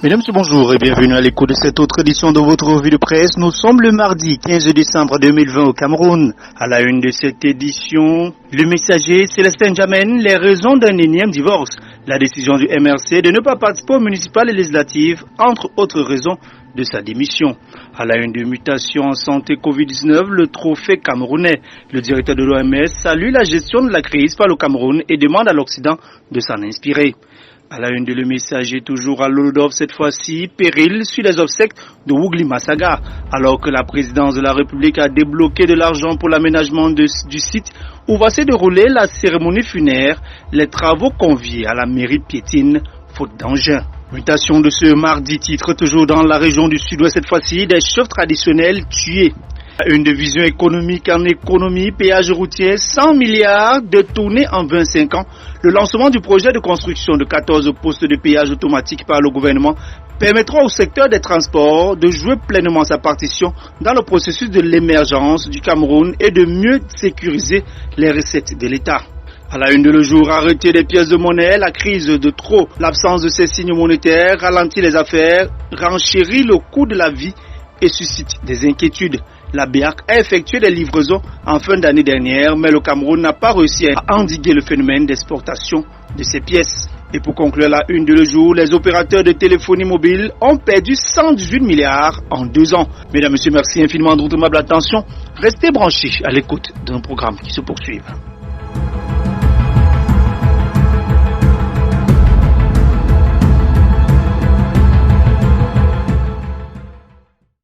Mesdames, bonjour et bienvenue à l'écoute de cette autre édition de votre revue de presse. Nous sommes le mardi 15 décembre 2020 au Cameroun. À la une de cette édition, le messager Célestin Djamène, les raisons d'un énième divorce. La décision du MRC de ne pas participer aux municipales et législatives, entre autres raisons de sa démission. À la une de mutation en santé Covid-19, le trophée camerounais. Le directeur de l'OMS salue la gestion de la crise par le Cameroun et demande à l'Occident de s'en inspirer. À la une de Le Messager, toujours à Lodov cette fois-ci, péril sur les obsèques de Wougli Massaga. Alors que la présidence de la République a débloqué de l'argent pour l'aménagement du site où va se dérouler la cérémonie funèbre, les travaux conviés à la mairie piétine, faute d'engin. Mutation de ce mardi, titre toujours dans la région du sud-ouest cette fois-ci, des chefs traditionnels tués. Une division économique en économie, péage routier, 100 milliards détournés en 25 ans. Le lancement du projet de construction de 14 postes de péage automatique par le gouvernement permettra au secteur des transports de jouer pleinement sa partition dans le processus de l'émergence du Cameroun et de mieux sécuriser les recettes de l'État. À la une de Le Jour, arrêter des pièces de monnaie, la crise de trop, l'absence de ces signes monétaires ralentit les affaires, renchérit le coût de la vie et suscite des inquiétudes. La BEAC a effectué des livraisons en fin d'année dernière, mais le Cameroun n'a pas réussi à endiguer le phénomène d'exportation de ces pièces. Et pour conclure la une de Le Jour, les opérateurs de téléphonie mobile ont perdu 118 milliards en 2 ans. Mesdames, Messieurs, merci infiniment de votre aimable attention. Restez branchés à l'écoute d'un programme qui se poursuit.